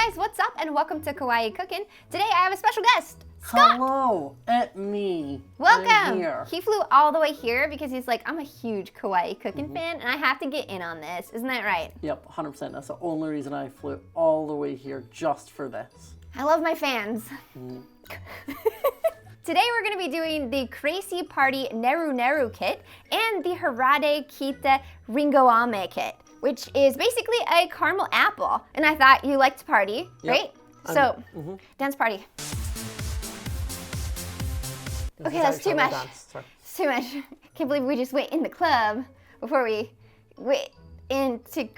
guys, what's up and welcome to Kawaii Cookin. Today I have a special guest, Scott. Hello, it's me. Welcome. Here. He flew all the way here because he's like, I'm a huge Kawaii Cookin fan and I have to get in on this. Isn't that right? Yep, 100%. That's the only reason I flew all the way here just for this. I love my fans. Today we're going to be doing the Crazy Party NeruNeru kit and the Harade Kita Ringoame kit, which is basically a caramel apple. And I thought you liked to party, right? So, dance party. Okay, that's too much. It's too much. Can't believe we just went in the club before we went into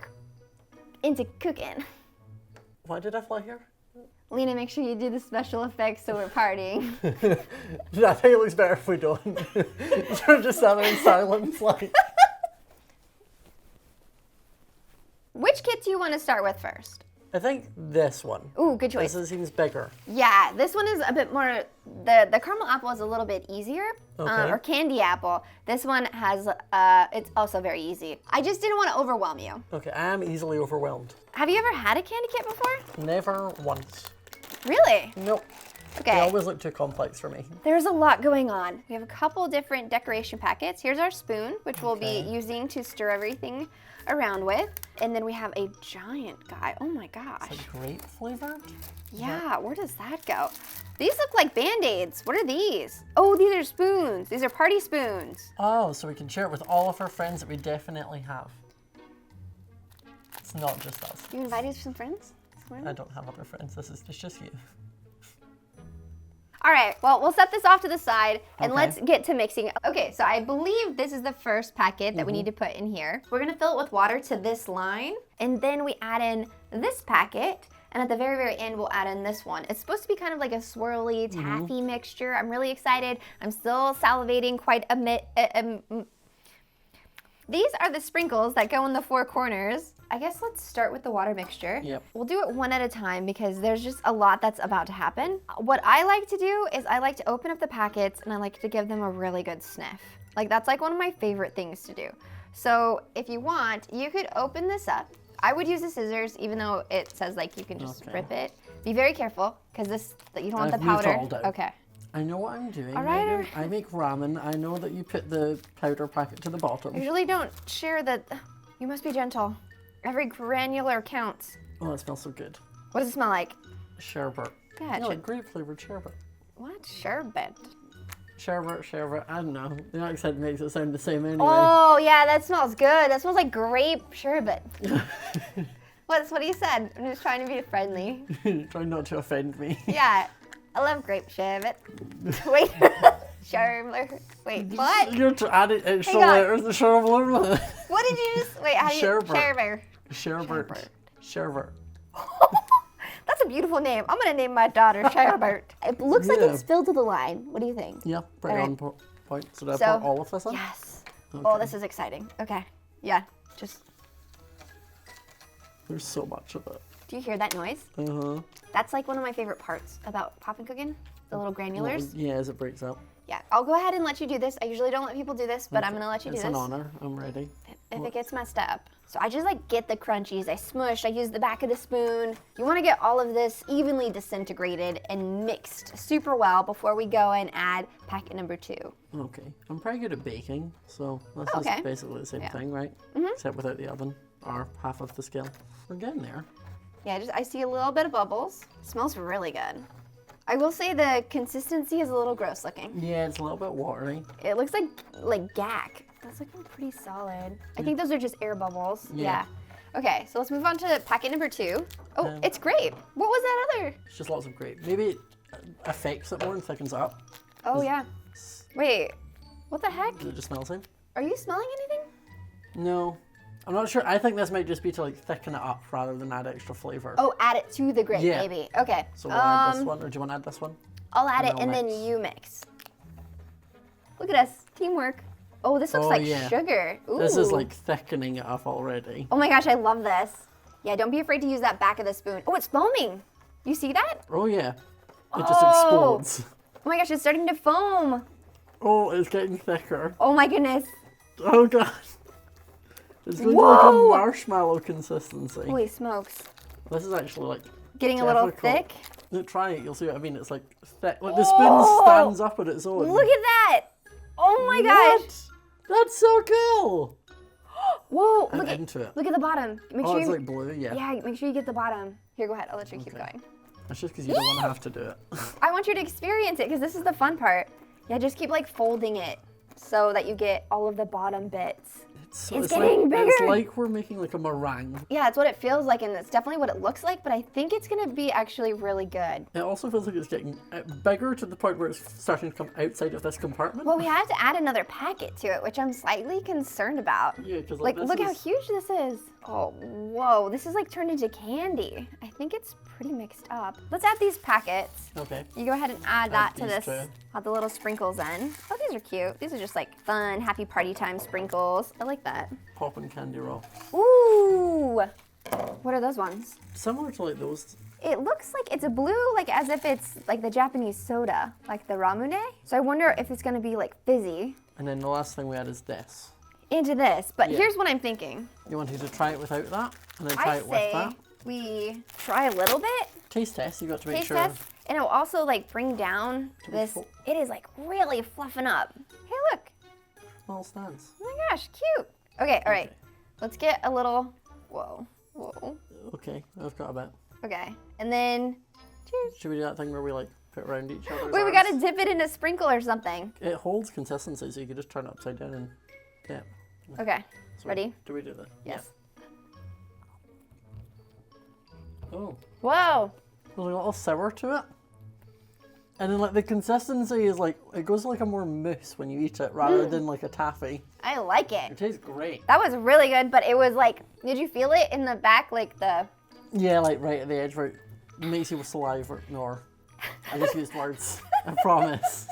cooking. Why did I fly here? Lena, make sure you do the special effects so we're partying. I think it looks better if we don't. We're just standing in silence, like. Which kit do you want to start with first? I think this one. Ooh, good choice. This seems bigger. Yeah, this one is a bit more, the caramel apple is a little bit easier, or candy apple. This one has, it's also very easy. I just didn't want to overwhelm you. Okay, I am easily overwhelmed. Have you ever had a candy kit before? Never once. Really? Nope. Okay. They always look too complex for me. There's a lot going on. We have a couple different decoration packets. Here's our spoon, which we'll be using to stir everything around with. And then we have a giant guy. Oh my gosh. It's like grape flavored? Yeah, where does that go? These look like Band-Aids. What are these? Oh, these are spoons. These are party spoons. Oh, so we can share it with all of our friends that we definitely have. It's not just us. You invited some friends? I don't have other friends. It's just you. All right, well, we'll set this off to the side and let's get to mixing. Okay, so I believe this is the first packet that we need to put in here. We're gonna fill it with water to this line, and then we add in this packet, and at the very, very end, we'll add in this one. It's supposed to be kind of like a swirly, taffy mixture. I'm really excited. I'm still salivating quite a bit. These are the sprinkles that go in the four corners. I guess let's start with the water mixture. Yep. We'll do it one at a time because there's just a lot that's about to happen. What I like to do is I like to open up the packets and I like to give them a really good sniff. Like that's like one of my favorite things to do. So if you want, you could open this up. I would use the scissors even though it says like you can just rip it. Be very careful because you don't want the powder. Okay. I know what I'm doing. All right. I make ramen. I know that you put the powder packet to the bottom. I usually don't share that. You must be gentle. Every granular counts. Oh, it smells so good. What does it smell like? Sherbet. Yeah, like grape flavored sherbet. What? Sherbet? Sherbet. I don't know. The accent makes it sound the same anyway. Oh, yeah, that smells good. That smells like grape sherbet. That's what he said. I'm just trying to be friendly. Try not to offend me. Yeah, I love grape sherbet. Wait, sherbet. Wait, what? You're adding extra letters to sherbet. What did you just, wait, how do you, sherbet. Sherbet. That's a beautiful name. I'm gonna name my daughter Sherbert. It looks like it's filled to the line. What do you think? Yeah, pretty on point. So do I pour all of this in? Yes. Okay. Oh, this is exciting. Okay. Yeah, just. There's so much of it. Do you hear that noise? Uh-huh. That's like one of my favorite parts about POPIN COOKIN, the little granulars. Yeah, as it breaks up. Yeah, I'll go ahead and let you do this. I usually don't let people do this, but I'm gonna let you do this. It's an honor. I'm ready. If it gets messed up. So I just like get the crunchies, I smush, I use the back of the spoon. You wanna get all of this evenly disintegrated and mixed super well before we go and add packet number 2. Okay, I'm pretty good at baking, so this is basically the same thing, right? Except without the oven, or half of the scale. We're getting there. Yeah, I see a little bit of bubbles. It smells really good. I will say the consistency is a little gross looking. Yeah, it's a little bit watery. It looks like gack. That's looking pretty solid. I think those are just air bubbles. Yeah. Okay, so let's move on to packet number 2. Oh, it's grape. What was that other? It's just lots of grape. Maybe it affects it more and thickens it up. Oh, yeah. Wait, what the heck? Does it just smell the same? Are you smelling anything? No. I'm not sure. I think this might just be to like thicken it up rather than add extra flavor. Oh, add it to the grape, maybe. Okay. So we'll add this one, or do you want to add this one? I'll add it and then you mix. Look at us, teamwork. Oh, this looks like sugar. Ooh. This is like thickening it up already. Oh my gosh, I love this. Yeah, don't be afraid to use that back of the spoon. Oh, it's foaming. You see that? Oh yeah. It just explodes. Oh my gosh, it's starting to foam. Oh, it's getting thicker. Oh my goodness. Oh god. It's going to like a marshmallow consistency. Holy smokes. This is actually like getting a little thick. Try it, you'll see what I mean. It's like thick. Like the spoon stands up on its own. Look at that! Oh my gosh! That's so cool! Whoa, I'm into it. Look at the bottom. Make sure it's like blue, yeah. Yeah, make sure you get the bottom. Here, go ahead. I'll let you keep going. That's just because you don't want to have to do it. I want you to experience it because this is the fun part. Yeah, just keep like folding it so that you get all of the bottom bits. It's getting bigger. It's like we're making like a meringue. Yeah, it's what it feels like, and it's definitely what it looks like, but I think it's gonna be actually really good. It also feels like it's getting bigger to the point where it's starting to come outside of this compartment. Well, we have to add another packet to it, which I'm slightly concerned about. Yeah, because like look how huge this is. Oh, whoa, this is like turned into candy. I think it's pretty mixed up. Let's add these packets. Okay. You go ahead and add that to this. Add the little sprinkles in. Oh, these are cute. These are just like fun, happy party time sprinkles. I like that. Poppin' candy roll. Ooh! What are those ones? Similar to like those. It looks like it's a blue, like as if it's like the Japanese soda, like the ramune. So I wonder if it's gonna be like fizzy. And then the last thing we add is this. Into this, but here's what I'm thinking. You wanted to try it without that, and then try it with that? We try a little bit. Taste test, you got to make sure. Taste test, and it'll also like bring down this. It is like really fluffing up. Hey, look. Small stands. Oh my gosh, cute. Okay, all right. Let's get a little. Whoa. Okay, I've got a bit. Okay, and then. Cheers. Should we do that thing where we like put around each other's Wait, arms? we gotta dip it in a sprinkle or something. It holds consistency, so you could just turn it upside down and dip. Okay. So ready? Do we do that? Yes. Yeah. Oh. Whoa. There's like a little sour to it. And then like the consistency is like, it goes like a more mousse when you eat it rather than like a taffy. I like it. It tastes great. That was really good, but it was like, did you feel it in the back, like the... Yeah, like right at the edge where it makes you with saliva. No, I just used words. I promise.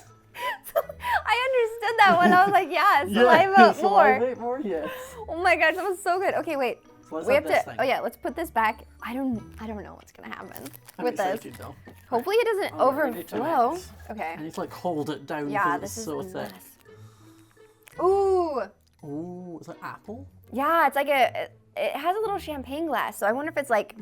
I understood that one. I was like, yeah, saliva more. More, yes. Oh my gosh, that was so good. Okay, wait. So we have to. Oh yeah, let's put this back. I don't know what's gonna happen with this. Though. Hopefully it doesn't overflow. Okay. I need to like hold it down. Yeah, this is so a thick. mess. Ooh. Ooh, it's like apple. Yeah, it's like it has a little champagne glass. So I wonder if it's like.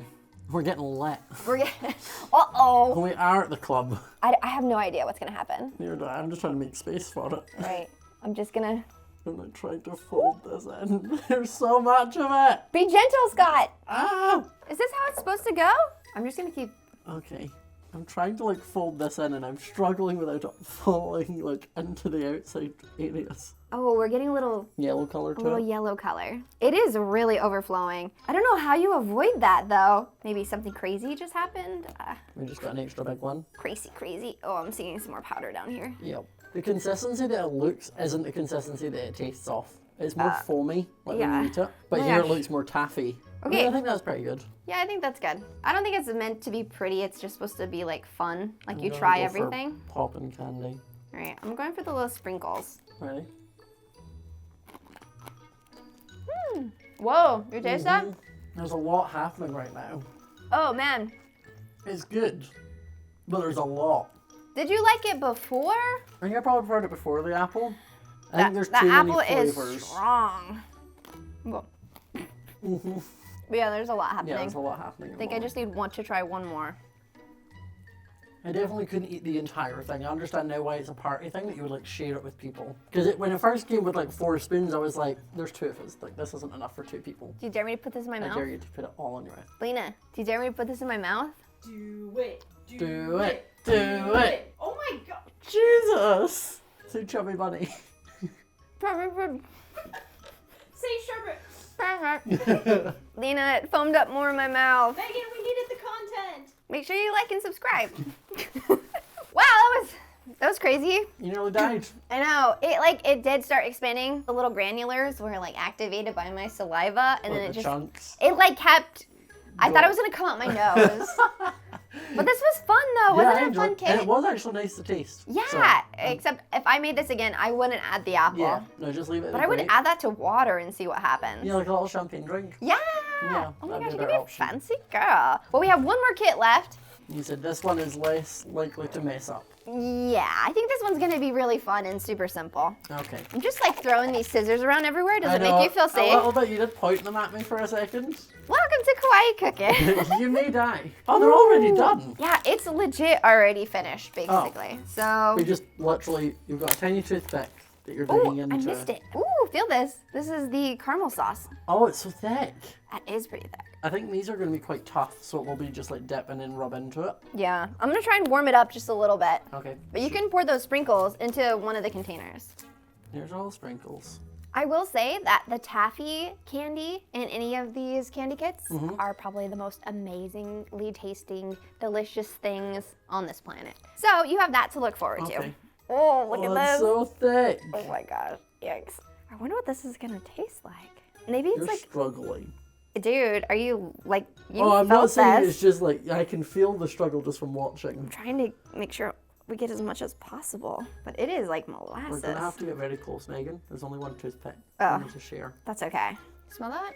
We're getting lit. We're getting. Uh-oh. We are at the club. I have no idea what's gonna happen. Neither do I. I'm just trying to make space for it. Right. I'm just gonna. I'm like trying to fold this in. There's so much of it. Be gentle, Scott. Ah! Is this how it's supposed to go? I'm just gonna keep. Okay. I'm trying to like fold this in and I'm struggling without it falling like into the outside areas. Oh, we're getting a little yellow color to it. A little yellow color. It is really overflowing. I don't know how you avoid that though. Maybe something crazy just happened. We just got an extra big one. Crazy. Oh, I'm seeing some more powder down here. Yep. The consistency that it looks isn't the consistency that it tastes off. It's more foamy, like when you eat it. But here it looks more taffy. Okay. I think that's pretty good. Yeah, I think that's good. I don't think it's meant to be pretty. It's just supposed to be like fun. Like you try everything. Poppin' candy. All right, I'm going for the little sprinkles. Ready? Whoa, you taste that? There's a lot happening right now. Oh man. It's good, but there's a lot. Did you like it before? I think I probably preferred it before the apple. I think there's the too apple many is flavors. strong. Whoa. But yeah, there's a lot happening. Yeah, there's a lot happening. I think I just want to try one more. I definitely couldn't eat the entire thing. I understand now why it's a party thing, that you would like share it with people. Because when it first came with like 4 spoons, I was like, there's 2 of us. Like, this isn't enough for 2 people. Do you dare me to put this in my mouth? I dare you to put it all in your mouth. Lena, do you dare me to put this in my mouth? Do it. Do it. Oh my god. Jesus. So chubby bunny. Say sherbet. Lena, it foamed up more in my mouth. Megan, we needed the content. Make sure you like and subscribe. Wow, that was crazy. You nearly died. I know. It did start expanding. The little granulars were like activated by my saliva, and then it just chunks. It like kept. I thought it was gonna come out my nose. But this was fun though, wasn't it a fun kit? And it was actually nice to taste. Yeah, so, except if I made this again, I wouldn't add the apple. Yeah, no, just leave it. But I would add that to water and see what happens. Yeah, like a little champagne drink. Yeah. Oh my gosh, you're gonna be a fancy girl. Well, we have one more kit left. You said this one is less likely to mess up. Yeah, I think this one's gonna be really fun and super simple. Okay. I'm just like throwing these scissors around everywhere. Does it make you feel safe? A little bit. You did point them at me for a second. Welcome to Kawaii Cookin. You may die. Oh, they're already done. Yeah, it's legit already finished, basically. So. We just literally, you've got a tiny toothpick that you're Oh, digging into. I missed it. Ooh, feel this. This is the caramel sauce. Oh, it's so thick. That is pretty thick. I think these are going to be quite tough, so it will be just like dip and then rub into it. Yeah, I'm gonna try and warm it up just a little bit. Okay. But you can pour those sprinkles into one of the containers. Here's all the sprinkles. I will say that the taffy candy in any of these candy kits Mm-hmm. are probably the most amazingly tasting, delicious things on this planet. So you have that to look forward to. Okay. Oh, look Oh, at it's this. so thick. Oh my gosh, yikes. I wonder what this is gonna taste like. Maybe it's You're like, struggling. dude, are you like, you Oh, I'm not felt saying this? it's just like, I can feel the struggle just from watching. I'm trying to make sure we get as much as possible, but it is like We're molasses. going to have to get very close, Megan. There's only one toothpick. Oh. We need to share. That's okay. Smell that?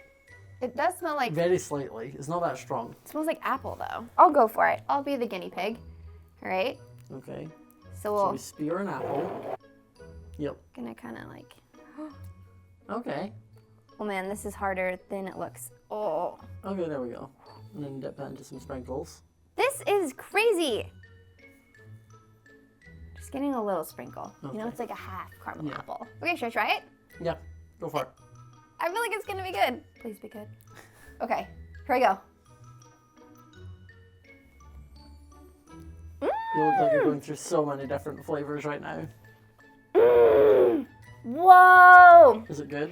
It does smell like, Very slightly. It's not that strong. it smells like apple though. I'll go for it. I'll be the guinea pig. All right. Okay. So So we'll we spear an apple. Yep. gonna kind of like, Okay. oh man, this is harder than it looks. Oh, Okay, there we go. And then dip that into some sprinkles. this is crazy. Just getting a little sprinkle. You know, Okay. it's like a half caramel Yeah. apple. Okay, should I try it? Yeah, go for it. I feel like it's gonna be good. Please be good. Okay, here we go. You look like you're going through so many different flavors right now. Whoa! Is it good?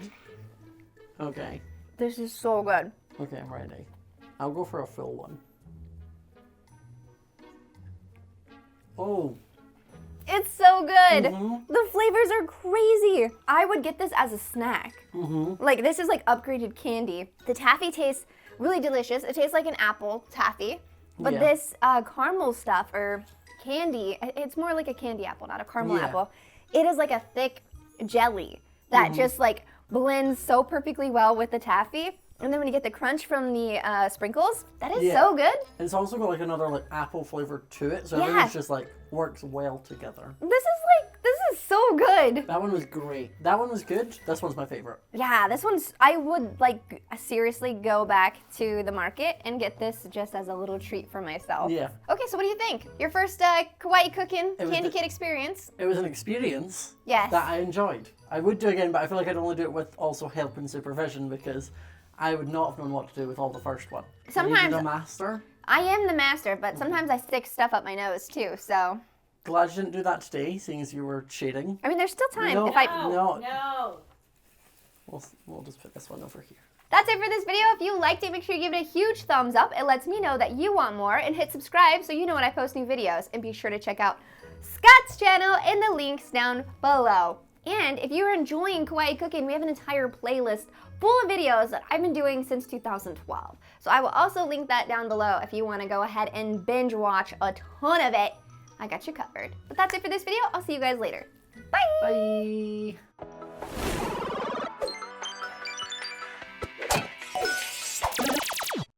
Okay. This is so good. Okay, I'm ready. I'll go for a full one. Oh. It's so good. Mhm. The flavors are crazy. I would get this as a snack. Mm-hmm. Like, this is like upgraded candy. The taffy tastes really delicious. It tastes like an apple taffy. But Yeah. this caramel stuff or candy, it's more like a candy apple, not a caramel Yeah. apple. It is like a thick jelly that just like blends so perfectly well with the taffy. And then when you get the crunch from the sprinkles, that is Yeah. so good. And it's also got like another like apple flavor to it, so Yeah. everything's just like works well together. This is so good. That one was great. That one was good. This one's my favorite. Yeah, this one's, I would like seriously go back to the market and get this just as a little treat for myself. Yeah. Okay, so what do you think? Your first Kawaii Cookin It was candy the- kit experience? It was an experience Yes. that I enjoyed. I would do again, but I feel like I'd only do it with also help and supervision because I would not have known what to do with all the first one. I Sometimes- needed a master. I am the master, but sometimes I stick stuff up my nose too, so. Glad you didn't do that today, seeing as you were cheating. I mean, there's still time. No. If I, No. No. We'll just put this one over here. That's it for this video. If you liked it, make sure you give it a huge thumbs up. It lets me know that you want more, and hit subscribe so you know when I post new videos. And be sure to check out Scott's channel in the links down below. And if you're enjoying Kawaii Cookin, we have an entire playlist full of videos that I've been doing since 2012. So I will also link that down below if you want to go ahead and binge watch a ton of it. I got you covered. But that's it for this video. I'll see you guys later. Bye! Bye.